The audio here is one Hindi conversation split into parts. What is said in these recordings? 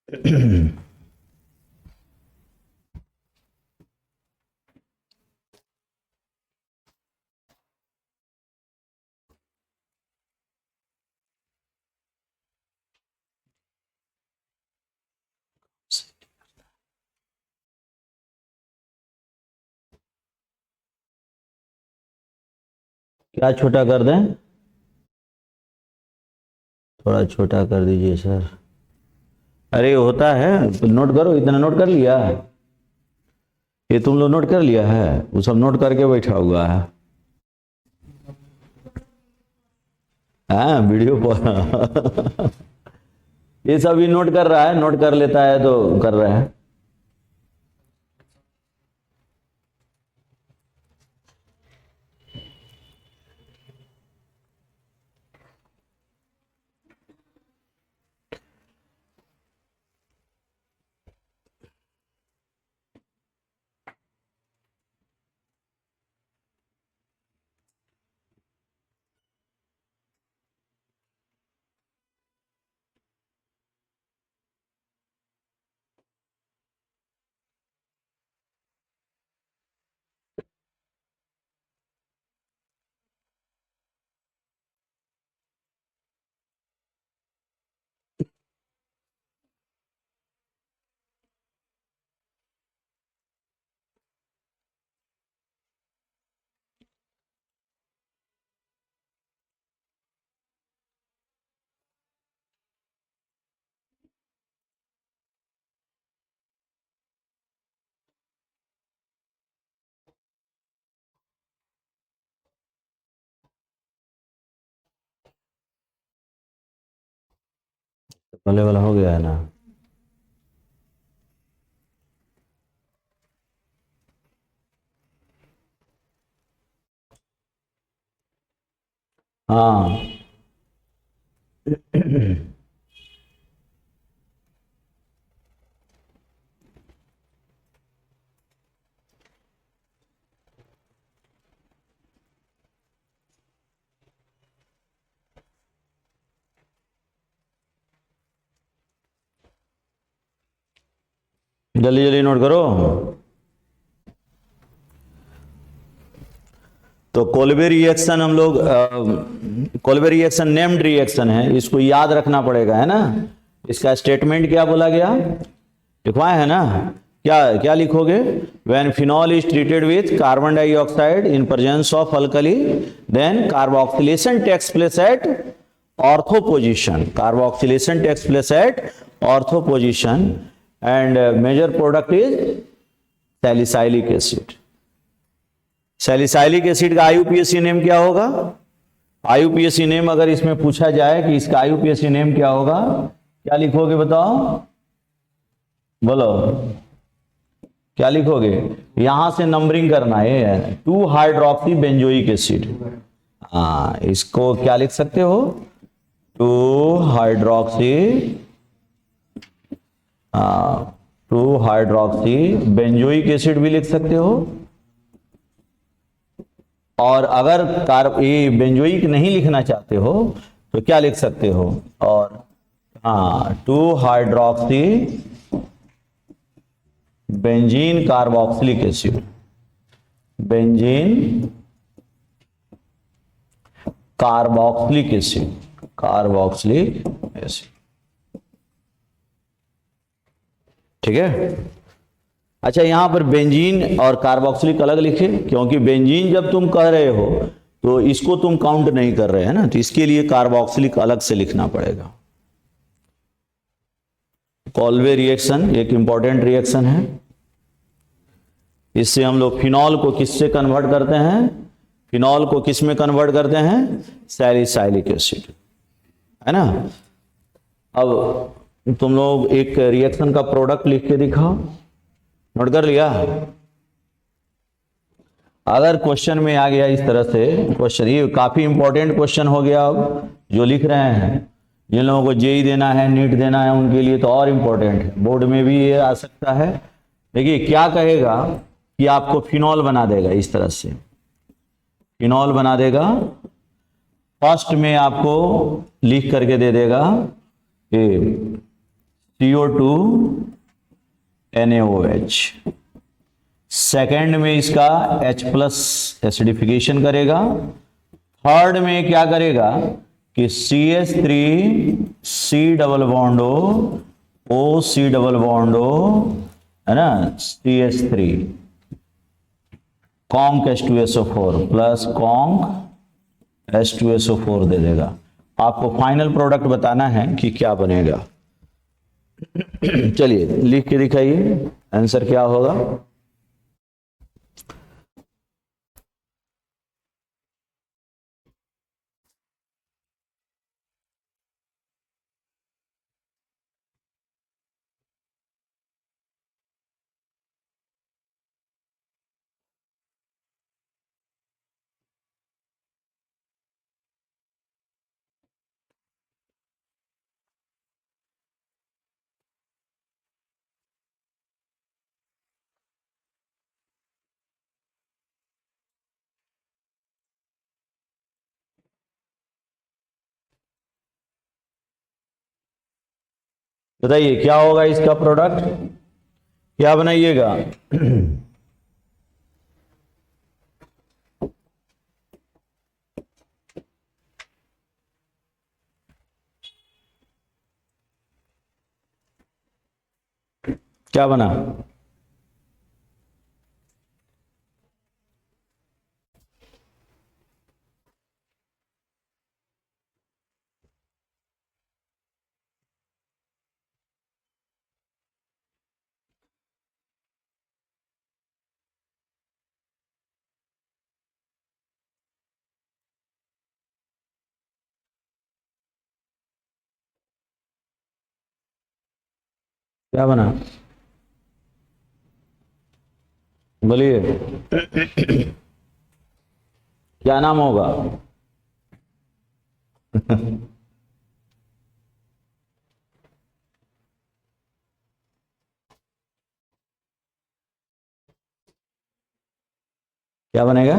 क्या छोटा कर दें? थोड़ा छोटा कर दीजिए सर। अरे होता है तो नोट करो, इतना नोट कर लिया? ये तुम लोग नोट कर लिया है? वो सब नोट करके बैठा हुआ है। हाँ वीडियो पर। ये सब भी नोट कर रहा है, नोट कर लेता है तो कर रहा है। पहले वाला हो गया है ना? हाँ। जल्दी जल्दी नोट करो। तो कोल्बे रिएक्शन हम लोग, कोल्बे रिएक्शन नेम्ड रिएक्शन है, इसको याद रखना पड़ेगा, है ना? इसका स्टेटमेंट क्या बोला गया, लिखवाए है ना? क्या क्या लिखोगे? When phenol is treated with carbon dioxide in presence of alkali, then carboxylation takes place at ortho position, carboxylation takes place at ortho position, and major product is salicylic acid. Salicylic acid का आईयूपीएसी नेम क्या होगा? आईयूपीएसी नेम अगर इसमें पूछा जाए कि इसका आईयूपीएसी नेम क्या होगा, क्या लिखोगे बताओ? बोलो क्या लिखोगे? यहां से नंबरिंग करना है, 2 हाइड्रोक्सी बेंजोइक एसिड। हाँ, इसको क्या लिख सकते हो? 2 हाइड्रोक्सी, 2 हाइड्रोक्सी बेंजोइक एसिड भी लिख सकते हो। और अगर ये बेंजोइक नहीं लिखना चाहते हो तो क्या लिख सकते हो? और हाँ, 2 hydroxy benzene carboxylic acid, benzene carboxylic acid, carboxylic acid. ठीक है? अच्छा, यहां पर बेंजीन और कार्बोक्सिलिक अलग लिखे, क्योंकि बेंजीन जब तुम कह रहे हो तो इसको तुम काउंट नहीं कर रहे हैं ना, तो इसके लिए कार्बोक्सिलिक अलग से लिखना पड़ेगा। कोल्बे रिएक्शन एक इंपॉर्टेंट रिएक्शन है। इससे हम लोग फिनॉल को किससे कन्वर्ट करते हैं? फिनॉल को किस में कन्वर्ट करते हैं? सैलिसाइलिक एसिड, है ना? अब तुम लोग एक रिएक्शन का प्रोडक्ट लिख के दिखाओ। नोट कर लिया? अगर क्वेश्चन में आ गया इस तरह से क्वेश्चन, ये काफी इंपॉर्टेंट क्वेश्चन हो गया। अब जो लिख रहे हैं, जिन लोगों को जेई देना है, नीट देना है, उनके लिए तो और इंपॉर्टेंट है, बोर्ड में भी ये आ सकता है। देखिए क्या कहेगा कि आपको फिनॉल बना देगा, इस तरह से फिनॉल बना देगा। फर्स्ट में आपको लिख करके दे देगा कि CO2 NaOH। सेकेंड में इसका H+ एसिडिफिकेशन करेगा। थर्ड में क्या करेगा कि CH3 C double bond O C double bond है ना, CH3 conc H2SO4 plus conc H2SO4 दे देगा। आपको फाइनल प्रोडक्ट बताना है कि क्या बनेगा। चलिए लिख के दिखाइए आंसर क्या होगा। बताइए क्या होगा इसका प्रोडक्ट, क्या बनाइएगा। क्या बना, क्या बना, बोलिए क्या नाम होगा। क्या बनेगा,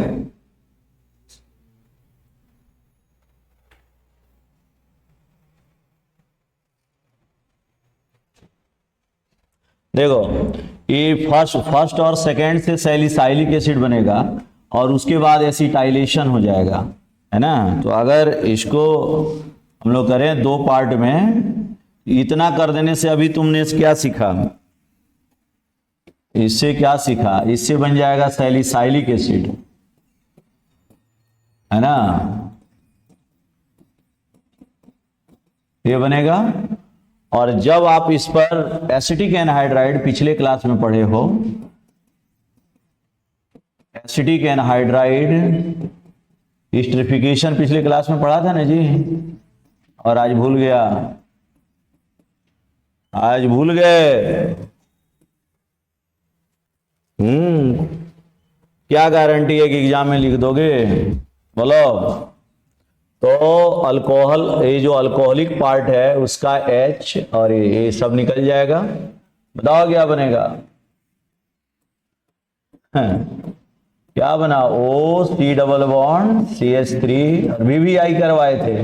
देखो ये फर्स्ट और सेकंड से सैलिसाइलिक एसिड बनेगा और उसके बाद एसिटाइलेशन हो जाएगा, है ना। तो अगर इसको हम लोग करें दो पार्ट में, इतना कर देने से अभी तुमने क्या सीखा, इससे क्या सीखा, इससे बन जाएगा सैलिसाइलिक एसिड, है ना, ये बनेगा। और जब आप इस पर एसिटिक एनहाइड्राइड पिछले क्लास में पढ़े हो, एसिटिक एनहाइड्राइड एस्टरिफिकेशन पिछले क्लास में पढ़ा था ना जी, और आज भूल गया, आज भूल गए। क्या गारंटी है कि एग्जाम में लिख दोगे, बोलो। तो अल्कोहल, ये जो अल्कोहलिक पार्ट है उसका H और ये सब निकल जाएगा। बताओ क्या बनेगा, क्या बना, O C double bond CH3 और VVI करवाए थे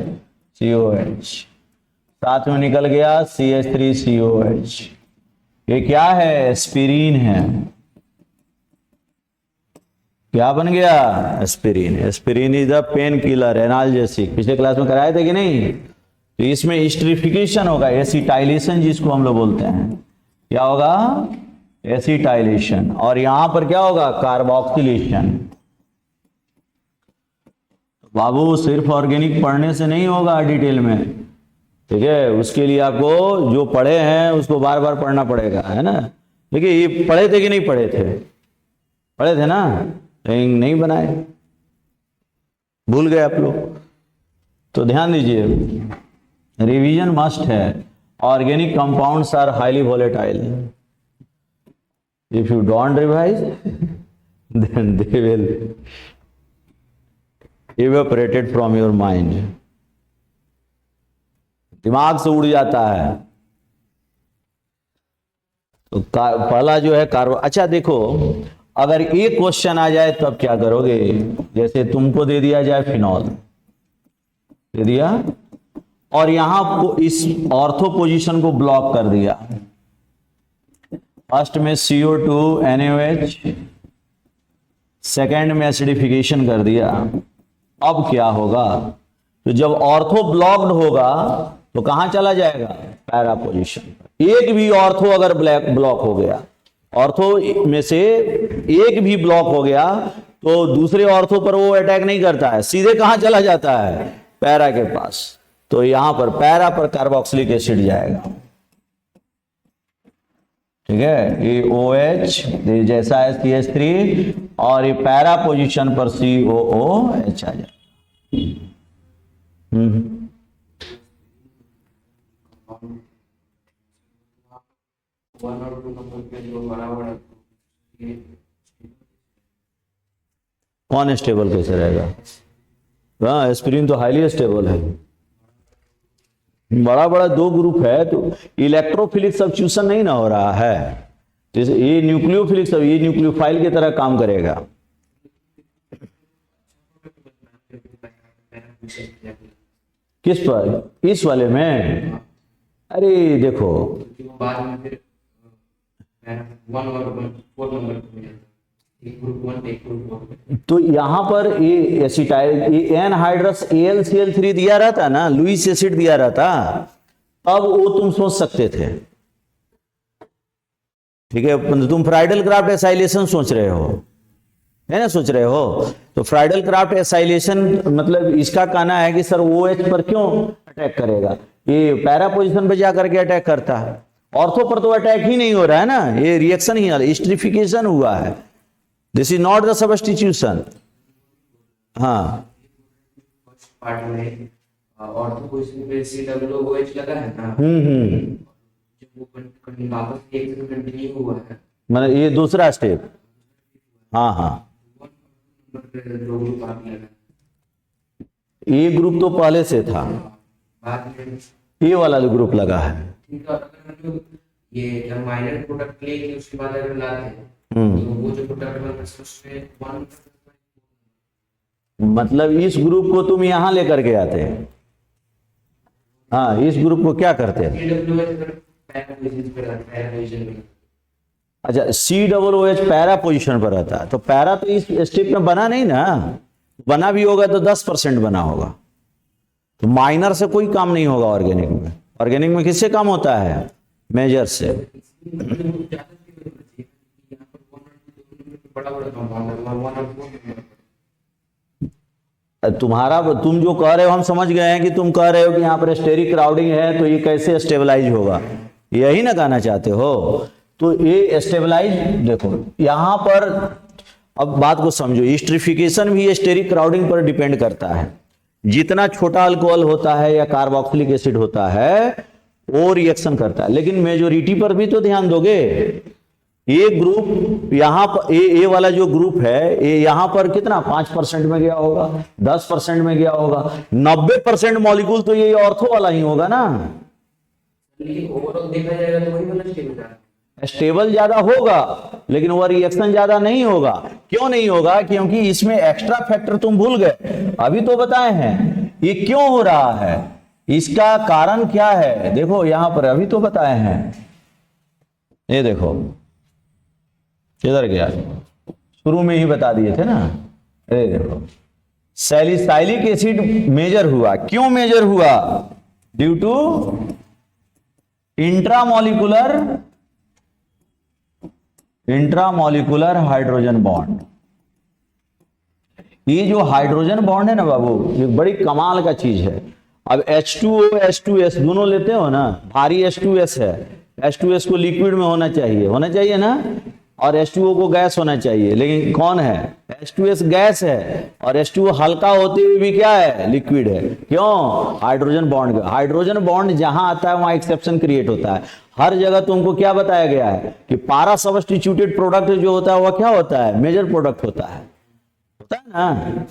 COH, साथ में निकल गया CH3COH। ये क्या है, एस्पिरिन है। क्या बन गया, aspirin. Aspirin is the pain killer, analgesic, पिछले क्लास में कराए थे कि नहीं। तो इसमें एस्टरिफिकेशन होगा, एसिटाइलेशन जिसको हम लोग बोलते हैं, क्या होगा, एसिटाइलेशन। और यहां पर क्या होगा, कार्बोक्सिलेशन। बाबू सिर्फ ऑर्गेनिक पढ़ने से नहीं होगा डिटेल में, ठीक है, उसके लिए आपको जो पढ़े हैं उसको बार बार पढ़ना पड़ेगा, है ना। देखिए ये पढ़े थे कि नहीं पढ़े थे, पढ़े थे ना, नहीं बनाए, भूल गए आप लोग। तो ध्यान दीजिए, रिवीजन मस्ट है। Organic compounds are highly volatile, if you don't revise then they will evaporated from your mind, दिमाग से उड़ जाता है। तो पहला जो है कार्बन। अच्छा देखो, अगर एक क्वेश्चन आ जाए तब क्या करोगे, जैसे तुमको दे दिया जाए फिनॉल, दे दिया, और यहां इस ऑर्थो पोजीशन को ब्लॉक कर दिया। फर्स्ट में CO2 NaOH, सेकेंड में एसिडिफिकेशन कर दिया। अब क्या होगा, तो जब ऑर्थो ब्लॉक्ड होगा तो कहां चला जाएगा, पैरा पोजीशन। एक भी ऑर्थो अगर ब्लॉक हो गया, ऑर्थो में से एक भी ब्लॉक हो गया तो दूसरे ऑर्थो पर वो अटैक नहीं करता है, सीधे कहां चला जाता है, पैरा के पास। तो यहां पर पैरा पर कार्बोक्सिलिक एसिड जाएगा, ठीक है। ये OH जैसा है CH3 और ये पैरा पोजीशन पर COOH आ जाए। कौन स्टेबल कैसे रहेगा, हाँ एस्पिरिन तो हाईली स्टेबल है। बड़ा बड़ा दो ग्रुप है तो इलेक्ट्रोफिलिक सब्स्टिट्यूशन नहीं ना हो रहा है, तो ये न्यूक्लियोफिलिक सब, ये न्यूक्लियोफाइल की तरह काम करेगा। किस पर, इस वाले में, अरे देखो तो यहां पर ये एसिटाइल, ये एनहाइड्रस AlCl3 दिया रहता ना, लुईस एसिड दिया रहता, अब वो तुम सोच सकते थे, ठीक है। तुम फ्राइडल क्राफ्ट एसाइलेशन सोच रहे हो, है ना, सोच रहे हो। तो फ्राइडल क्राफ्ट एसाइलेशन मतलब इसका कहना है कि सर OH पर क्यों अटैक करेगा, ये पैरा पोजीशन पे जाकर के अटैक करता है, ऑर्थो पर तो अटैक ही नहीं हो रहा है ना, ये रिएक्शन ही एस्टरिफिकेशन हुआ है, this is not the substitution. हाँ पार्ट में ऑर्थो पोजीशन पे COOH लगा है ना, जब वो वापस एक से कंटिन्यू हुआ है, मतलब ये दूसरा स्टेप, हाँ हाँ, ये ग्रुप तो पहले से था, बाद में ये वाला जो ग्रुप लगा है, ठीक है। अगर हम ये माइनर प्रोडक्ट लेके उसके बाद अगर लाते हैं तो वो जो प्रोडक्ट बनता है उसमें वन, मतलब इस ग्रुप को तुम यहां लेकर के आते हैं, हाँ इस ग्रुप को क्या करते हैं, अच्छा COOH पैरा पोजीशन पर रहता है, तो पैरा तो इस स्टेप में बना नहीं ना, बना भी होगा तो 10% बना होगा, तो माइनर से कोई काम नहीं होगा ऑर्गेनिक में। ऑर्गेनिक में किससे काम होता है, मेजर से। तुम्हारा, तुम जो कह रहे हो हम समझ गए हैं कि तुम कह रहे हो कि यहाँ पर स्टेरिक क्राउडिंग है तो ये कैसे स्टेबलाइज होगा, यही ना कहना चाहते हो। तो ये स्टेबलाइज, देखो यहां पर अब बात को समझो, एस्टरिफिकेशन भी स्टेरिक क्राउडिंग पर डिपेंड करता है। जितना छोटा अल्कोहल होता है या कार्बोक्सिलिक एसिड होता है वो रिएक्शन करता है, लेकिन मेजोरिटी पर भी तो ध्यान दोगे। ये ग्रुप यहां पर, ये वाला जो ग्रुप है ये यहां पर कितना 5% में गया होगा, 10% में गया होगा, 90% मॉलिक्यूल तो ये ऑर्थो वाला ही होगा ना। लेकिन ओवरऑल देखा जाएगा तो वही वाला स्टेबल है, स्टेबल ज्यादा होगा लेकिन वह रिएक्शन ज्यादा नहीं होगा। क्यों नहीं होगा, क्योंकि इसमें एक्स्ट्रा फैक्टर तुम भूल गए, अभी तो बताए हैं ये क्यों हो रहा है, इसका कारण क्या है। देखो यहां पर अभी तो बताए हैं, ये देखो किधर गया, शुरू में ही बता दिए थे ना। अरे देखो सैलिसाइलिक एसिड मेजर हुआ, क्यों मेजर हुआ, due to intramolecular hydrogen bond. ये जो हाइड्रोजन बॉन्ड है ना बाबू, ये बड़ी कमाल का चीज है। अब H2O H2S दोनों लेते हो ना, भारी H2S है, H2S को लिक्विड में होना चाहिए ना, और H2O को गैस होना चाहिए, लेकिन कौन है, H2S गैस है और H2O हल्का होते हुए भी क्या है, लिक्विड है। क्यों, हाइड्रोजन बॉन्ड। हाइड्रोजन बॉन्ड जहां आता है वहां एक्सेप्शन क्रिएट होता है। हर जगह तुमको क्या बताया गया है कि पारा सब्स्टिट्यूटेड प्रोडक्ट जो होता है वह क्या होता है, मेजर प्रोडक्ट होता है ना।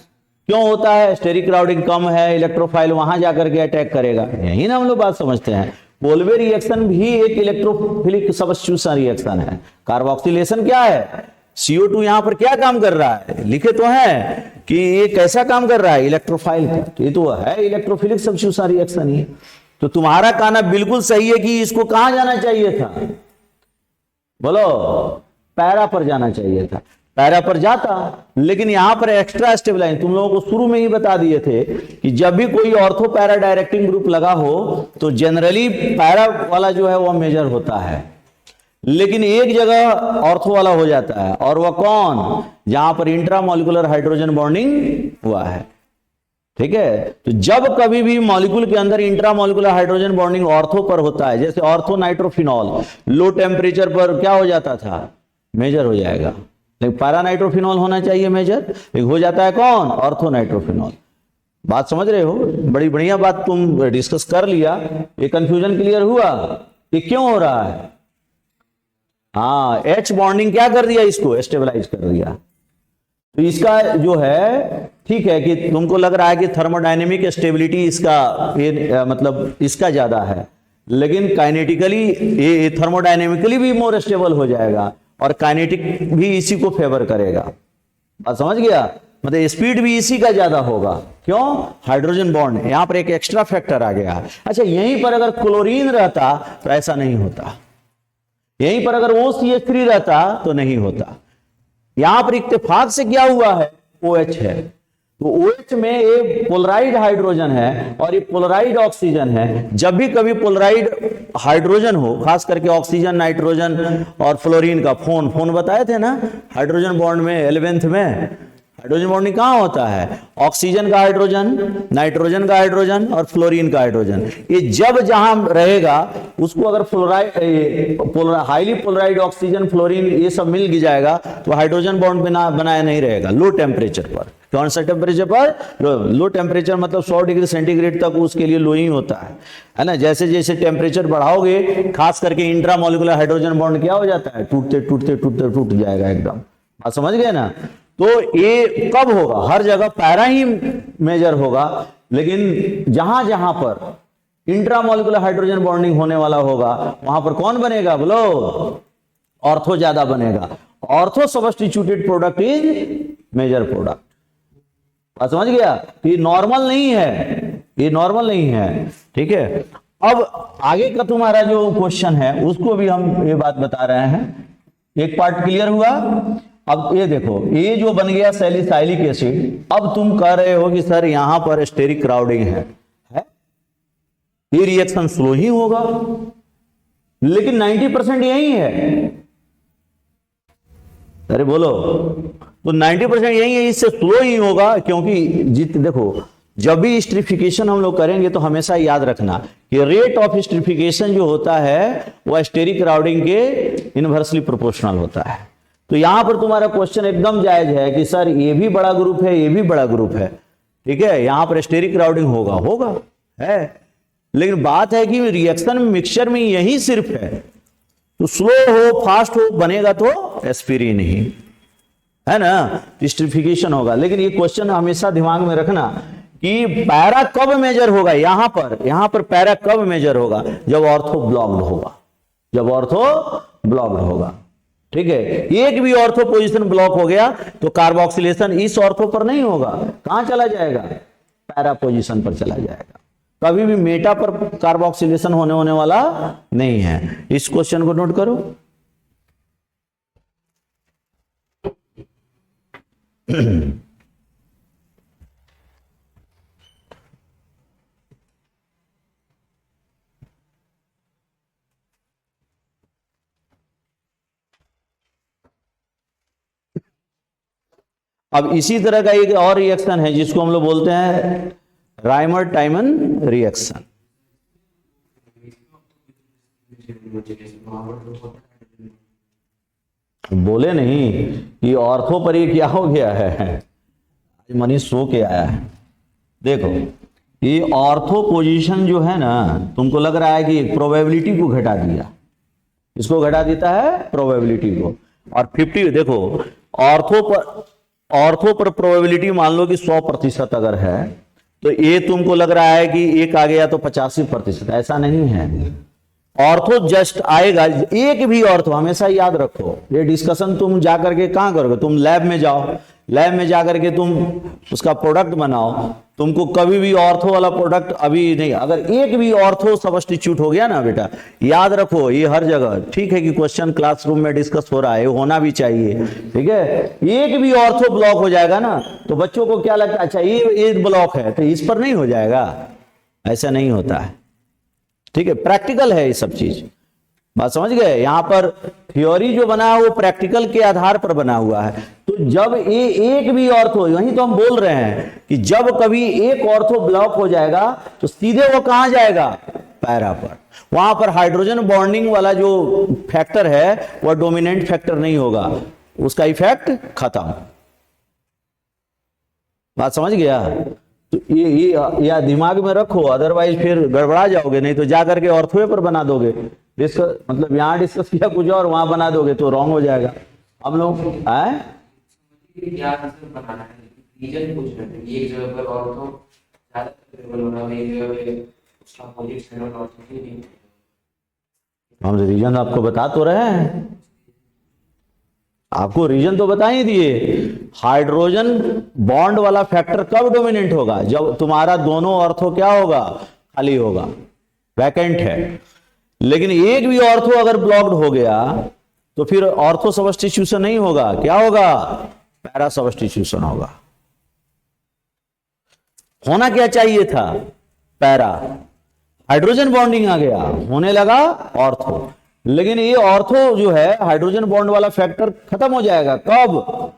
क्यों होता है, स्टेरिक क्राउडिंग कम है, इलेक्ट्रोफाइल वहां जाकर के अटैक करेगा, यही ना हम लोग बात समझते हैं। कोल्बे रिएक्शन भी एक इलेक्ट्रोफिलिक सब्स्टिट्यूशन रिएक्शन है। कार्बोक्सिलेशन क्या है, CO2 यहां पर क्या काम कर रहा है, लिखे तो है कि ये कैसा काम कर रहा है, इलेक्ट्रोफाइल का। तो ये तो है इलेक्ट्रोफिलिक सब्स्टिट्यूशन रिएक्शन ही। तो तुम्हारा कहना बिल्कुल सही है कि इसको कहां जाना चाहिए था, बोलो, पैरा पर जाना चाहिए था, पैरा पर जाता। लेकिन यहां पर एक्स्ट्रा स्टेबलाइज तुम लोगों को शुरू में ही बता दिए थे कि जब भी कोई ऑर्थो पैरा डायरेक्टिंग ग्रुप लगा हो तो जनरली पैरा वाला जो है वह मेजर होता है, लेकिन एक जगह ऑर्थो वाला हो जाता है, और वह कौन, जहां पर इंट्रामॉलिक्यूलर हाइड्रोजन बॉन्डिंग हुआ है। ठीक है, तो जब कभी भी मॉलिक्यूल के अंदर इंट्रामॉलिक्यूलर हाइड्रोजन बॉन्डिंग ऑर्थो पर होता है, जैसे ऑर्थो नाइट्रोफिनॉल लो टेम्परेचर पर क्या हो जाता था, मेजर हो जाएगा। लेकिन पैरा नाइट्रोफिनॉल होना चाहिए मेजर, लेकिन हो जाता है कौन, ऑर्थो नाइट्रोफिनॉल। बात समझ रहे हो, बड़ी बढ़िया बात तुम डिस्कस कर लिया। ये कंफ्यूजन क्लियर हुआ कि क्यों हो रहा है। हाँ, H बॉन्डिंग क्या कर दिया, इसको स्टेबलाइज कर दिया। तो इसका जो है, ठीक है कि तुमको लग रहा है कि थर्मोडायनेमिक स्टेबिलिटी इसका मतलब इसका ज्यादा है, लेकिन काइनेटिकली ये थर्मोडायनेमिकली भी मोर स्टेबल हो जाएगा, और काइनेटिक भी इसी को फेवर करेगा। बात समझ गया, मतलब स्पीड भी इसी का ज्यादा होगा। क्यों, हाइड्रोजन बॉन्ड, यहां पर एक एक्स्ट्रा फैक्टर आ गया। अच्छा, यहीं पर अगर क्लोरीन रहता तो ऐसा नहीं होता, यहीं पर अगर OCH3 रहता तो नहीं होता। यहां पर इत्तेफाक से क्या हुआ है, OH है, तो OH में ये पोलराइड हाइड्रोजन है और ये पोलराइड ऑक्सीजन है। जब भी कभी पोलराइड हाइड्रोजन हो, खास करके ऑक्सीजन, नाइट्रोजन और फ्लोरीन का, फोन बताए थे ना हाइड्रोजन बॉन्ड में 11th में, हाइड्रोजन बॉन्डिंग कहां होता है, ऑक्सीजन का हाइड्रोजन, नाइट्रोजन का हाइड्रोजन और फ्लोरीन का हाइड्रोजन। ये जब जहां रहेगा उसको अगर हाईली पोलराइड ऑक्सीजन, फ्लोरीन ये सब मिल जाएगा तो हाइड्रोजन बॉन्ड बनाया नहीं रहेगा लो टेम्परेचर पर। कौन सा टेम्परेचर पर, लो टेम्परेचर मतलब 100 डिग्री सेंटीग्रेड तक उसके लिए लो ही होता है ना। जैसे जैसे टेम्परेचर बढ़ाओगे, खास करके इंट्रामॉलिक्यूलर हाइड्रोजन बॉन्ड क्या हो जाता है, टूटते टूटते टूटते टूट जाएगा एकदम। बात समझ गए ना। तो ये कब होगा, हर जगह पैरा ही मेजर होगा, लेकिन जहां जहां पर इंट्रामॉलिक्यूलर हाइड्रोजन बॉन्डिंग होने वाला होगा वहां पर कौन बनेगा, बोलो, ऑर्थो ज्यादा बनेगा। Ortho substituted product is major product. बात समझ गया, ये नॉर्मल नहीं है, ये नॉर्मल नहीं है। ठीक है, अब आगे का तुम्हारा जो क्वेश्चन है उसको भी हम ये बात बता रहे हैं। एक पार्ट क्लियर हुआ। अब ये देखो, ये जो बन गया सैलिसाइलिक एसिड, अब तुम कह रहे हो कि सर यहां पर स्टेरिक क्राउडिंग है? ये रिएक्शन स्लो ही होगा, लेकिन 90% यही है। अरे बोलो, तो 90% यही है, इससे स्लो ही होगा। क्योंकि देखो, जब भी स्ट्रिफिकेशन हम लोग करेंगे तो हमेशा याद रखना कि रेट ऑफ स्ट्रिफिकेशन जो होता है वह स्टेरिक क्राउडिंग के इनवर्सली प्रोपोर्शनल होता है। तो यहां पर तुम्हारा क्वेश्चन एकदम जायज है कि सर ये भी बड़ा ग्रुप है, ये भी बड़ा ग्रुप है, ठीक है, यहां पर स्टेरिक क्राउडिंग होगा है, लेकिन बात है कि रिएक्शन मिक्सचर में यही सिर्फ है। तो स्लो हो फास्ट हो बनेगा तो एस्पिरिन ही है ना, स्ट्रिफिकेशन होगा। लेकिन ये क्वेश्चन हमेशा दिमाग में रखना कि पैरा कब मेजर होगा, यहां पर पैरा कब मेजर होगा, जब ऑर्थो ब्लॉक्ड होगा, जब ऑर्थो ब्लॉक्ड होगा। ठीक है, एक भी ऑर्थो पोजीशन ब्लॉक हो गया तो कार्बोक्सिलेशन इस ऑर्थो पर नहीं होगा, कहां चला जाएगा, पैरा पोजीशन पर चला जाएगा। कभी भी मेटा पर कार्बोक्सिलेशन होने वाला नहीं है। इस क्वेश्चन को नोट करो। अब इसी तरह का एक और रिएक्शन है जिसको हम लोग बोलते हैं राइमर टाइमन रिएक्शन। बोले नहीं कि ऑर्थो पर ये क्या हो गया है, मनीष सो के आया है। देखो, ये ऑर्थो पोजीशन जो है ना, तुमको लग रहा है कि प्रोबेबिलिटी को घटा दिया, इसको घटा देता है प्रोबेबिलिटी को। और 50 देखो, ऑर्थो पर प्रोबेबिलिटी मान लो कि 100% अगर है, तो ये तुमको लग रहा है कि एक आ गया तो 85%, ऐसा नहीं है। ऑर्थो जस्ट आएगा, एक भी ऑर्थो, हमेशा याद रखो, ये डिस्कशन तुम जा करके कहां करोगे, तुम लैब में जाओ, लैब में जाकर के तुम उसका प्रोडक्ट बनाओ, तुमको कभी भी ऑर्थो वाला प्रोडक्ट अभी नहीं, अगर एक भी ऑर्थो सब्स्टिट्यूट हो गया ना बेटा, याद रखो ये हर जगह, ठीक है कि क्वेश्चन क्लासरूम में डिस्कस हो रहा है, होना भी चाहिए, ठीक है, एक भी ऑर्थो ब्लॉक हो जाएगा ना तो बच्चों को क्या लगता है, अच्छा ये ब्लॉक है तो इस पर नहीं हो जाएगा, ऐसा नहीं होता है, ठीक है, प्रैक्टिकल है ये सब चीज, बात समझ गए। यहां पर थ्योरी जो बना है वो प्रैक्टिकल के आधार पर बना हुआ है, तो जब ये एक भी ऑर्थो, यही तो हम बोल रहे हैं कि जब कभी एक ऑर्थो ब्लॉक हो जाएगा तो सीधे वो कहां जाएगा, पैरा पर, वहां पर हाइड्रोजन बॉन्डिंग वाला जो फैक्टर है वह डोमिनेंट फैक्टर नहीं होगा, उसका इफेक्ट खत्म, बात समझ गया। तो ये या दिमाग में रखो, अदरवाइज फिर गड़बड़ा जाओगे, नहीं तो जाकर के ऑर्थो पर बना दोगे, डिस्कस मतलब यहाँ डिस्कस किया कुछ और वहां बना दोगे तो रॉन्ग हो जाएगा। हम लोग आए क्या आंसर बनाना है, रीजन पूछ रहे थे, एक जगह पर ऑर्थो ज्यादा अवेलेबल हो रहा है, एक जगह पे उसका अपोजिट साइड और ऑर्थो ही नहीं। हम रीजन आपको बता तो रहे हैं, आपको रीजन तो बता ही दिए, हाइड्रोजन बॉन्ड वाला फैक्टर कब डोमिनेंट होगा, जब तुम्हारा दोनों ऑर्थो क्या होगा, खाली होगा, वैकेंट है, लेकिन एक भी ऑर्थो अगर ब्लॉक्ड हो गया तो फिर ऑर्थो सब्स्टिट्यूशन नहीं होगा, क्या होगा, पैरा सब्स्टिट्यूशन होगा। होना क्या चाहिए था, पैरा, हाइड्रोजन बॉन्डिंग आ गया, होने लगा ऑर्थो, लेकिन ये ऑर्थो जो है हाइड्रोजन बॉन्ड वाला फैक्टर खत्म हो जाएगा, कब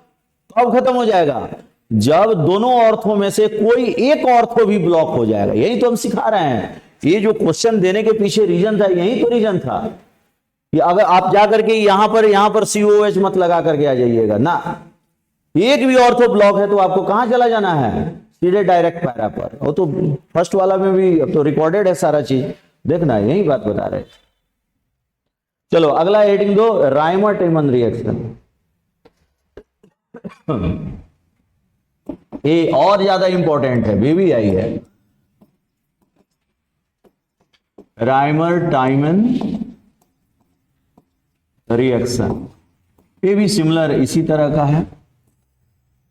कब खत्म हो जाएगा, जब दोनों ऑर्थो में से कोई एक ऑर्थो भी ब्लॉक हो जाएगा, यही तो हम सिखा रहे हैं, ये जो क्वेश्चन देने के पीछे रीजन था, यही तो रीजन था कि अगर आप जाकर के यहां पर COH मत लगा करके आ जाइएगा ना, एक भी ऑर्थो ब्लॉक है तो आपको कहां चला जाना है, सीधे डायरेक्ट पैरा पर, वो तो फर्स्ट वाला में भी अब तो रिकॉर्डेड है सारा चीज, देखना यही बात बता रहे। चलो अगला हेडिंग दो, राइमर टेमन रिएक्शन, ये और ज्यादा इंपॉर्टेंट है, बेबी आई है, राइमर टाइमन रिएक्शन, ये भी सिमिलर इसी तरह का है,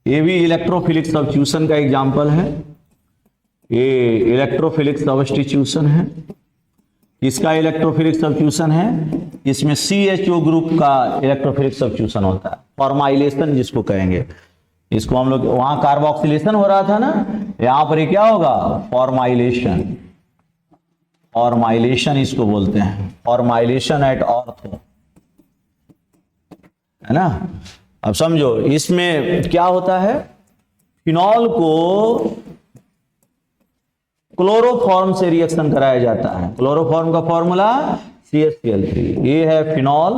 ये भी इलेक्ट्रोफिलिक सब्स्टिट्यूशन का एग्जांपल है, ये इलेक्ट्रोफिलिक सब्स्टिट्यूशन है, इसका इलेक्ट्रोफिलिक सब्स्टिट्यूशन है, इसमें CHO ग्रुप का इलेक्ट्रोफिलिक सब्स्टिट्यूशन होता है, फॉर्माइलेशन जिसको कहेंगे, इसको हम लोग वहां कार्बोक्सिलेशन हो रहा था ना, यहां पर ये क्या होगा, फॉर्माइलेशन, फॉर्माइलेशन इसको बोलते हैं, फॉर्माइलेशन एट ऑर्थो, है ना। अब समझो इसमें क्या होता है, फिनॉल को क्लोरोफॉर्म से रिएक्शन कराया जाता है, क्लोरोफॉर्म का फॉर्मूला CH3, ये है फिनॉल,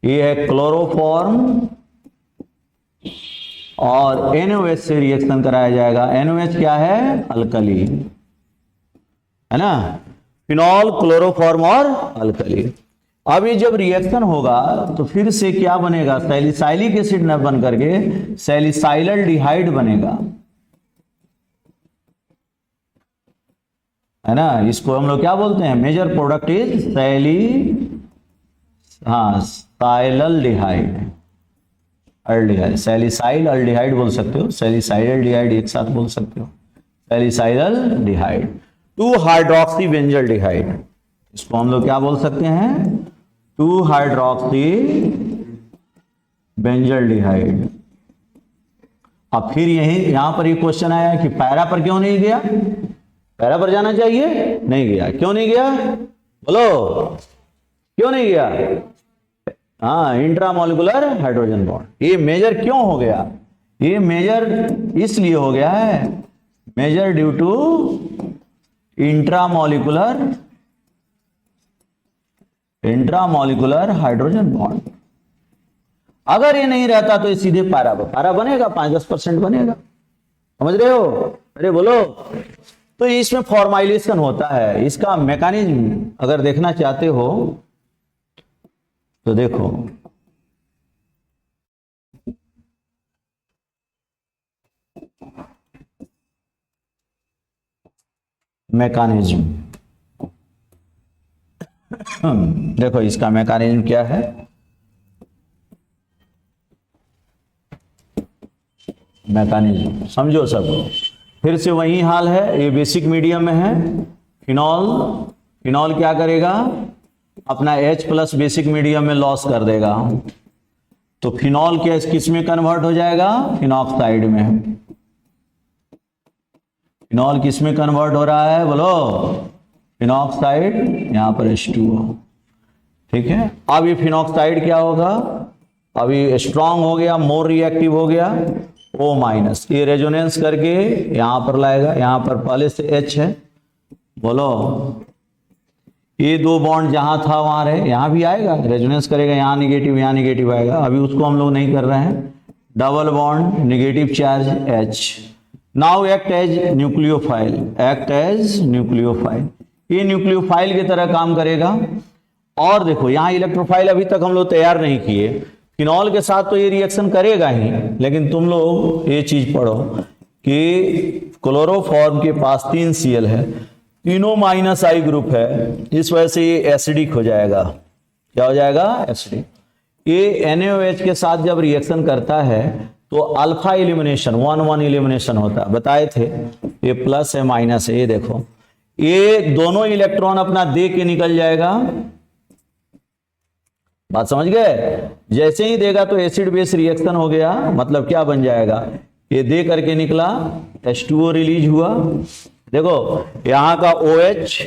ये है क्लोरोफॉर्म, और NOH से रिएक्शन कराया जाएगा, NOH क्या है, अल्कली, है ना, फिनॉल क्लोरोफॉर्म और अल्कली। अब ये जब रिएक्शन होगा तो फिर से क्या बनेगा, सैलिसाइलिक एसिड न बन करके सैलिसाइलल डिहाइड बनेगा, है ना, इसको हम लोग क्या बोलते हैं, major product is salicylaldehyde, aldehyde, salicyl aldehyde बोल सकते हो, सैलिसाइलल डिहाइड एक साथ बोल सकते हो, सैलिसाइलल डिहाइड, 2 हाइड्रोक्सी बेंजल डिहाइड, इसको हम लोग क्या बोल सकते हैं, 2 हाइड्रोक्सी बेंजल डिहाइड। अब फिर यहां पर ये क्वेश्चन आया कि पैरा पर क्यों नहीं गया, पैरा पर जाना चाहिए, नहीं गया, क्यों नहीं गया, बोलो क्यों नहीं गया, हाँ, इंट्रामोलिकुलर हाइड्रोजन बॉन्ड, ये मेजर क्यों हो गया, ये मेजर इसलिए हो गया है, major due to intramolecular hydrogen bond, अगर ये नहीं रहता तो ये सीधे पैरा बनेगा, 5-10% बनेगा, समझ रहे हो, अरे बोलो। तो इसमें फॉर्माइलेशन होता है, इसका मैकेनिज्म अगर देखना चाहते हो तो देखो, मैकेनिज्म देखो इसका मैकेनिज्म क्या है, मैकेनिज्म समझो सब। फिर से वही हाल है, ये बेसिक मीडियम में है। फिनॉल, फिनॉल क्या करेगा, अपना H प्लस बेसिक मीडियम में लॉस कर देगा, तो फिनॉल किस में कन्वर्ट हो जाएगा, फिनॉक्साइड में। फिनॉल किस में कन्वर्ट हो रहा है बोलो, फिनॉक्साइड, यहां पर H2O, ठीक है। अब ये फिनॉक्साइड क्या होगा, अभी स्ट्रांग हो गया, मोर रिएक्टिव हो गया, O माइनस, ये रेजोनेंस करके यहां पर लाएगा, यहां पर पहले से H है, बोलो ये दो बॉन्ड जहां था वहां रहे, यहां भी आएगा, रेजोनेंस करेगा, यहां निगेटिव आएगा, अभी उसको हम लोग नहीं कर रहे हैं। Double bond negative charge H, now act as nucleophile, act as nucleophile, ये न्यूक्लियोफाइल की तरह काम करेगा। और देखो यहां इलेक्ट्रोफाइल अभी तक हम लोग तैयार नहीं किए, फिनॉल के साथ तो ये रिएक्शन करेगा ही, लेकिन तुम लोग ये चीज पढ़ो कि क्लोरोफॉर्म के पास 3 Cl है, तीनों माइनस I ग्रुप है, इस वजह से ये एसिडिक हो जाएगा। क्या हो जाएगा, एसिडिक। ये NaOH के साथ जब रिएक्शन करता है तो अल्फा एलिमिनेशन 1-1 एलिमिनेशन होता है, बताए थे। ये प्लस है माइनस है, ये देखो ये दोनों इलेक्ट्रॉन अपना दे के निकल जाएगा, बात समझ गए। जैसे ही देगा तो एसिड बेस रिएक्शन हो गया, मतलब क्या बन जाएगा, ये दे करके निकला, H2O रिलीज हुआ। देखो यहां का OH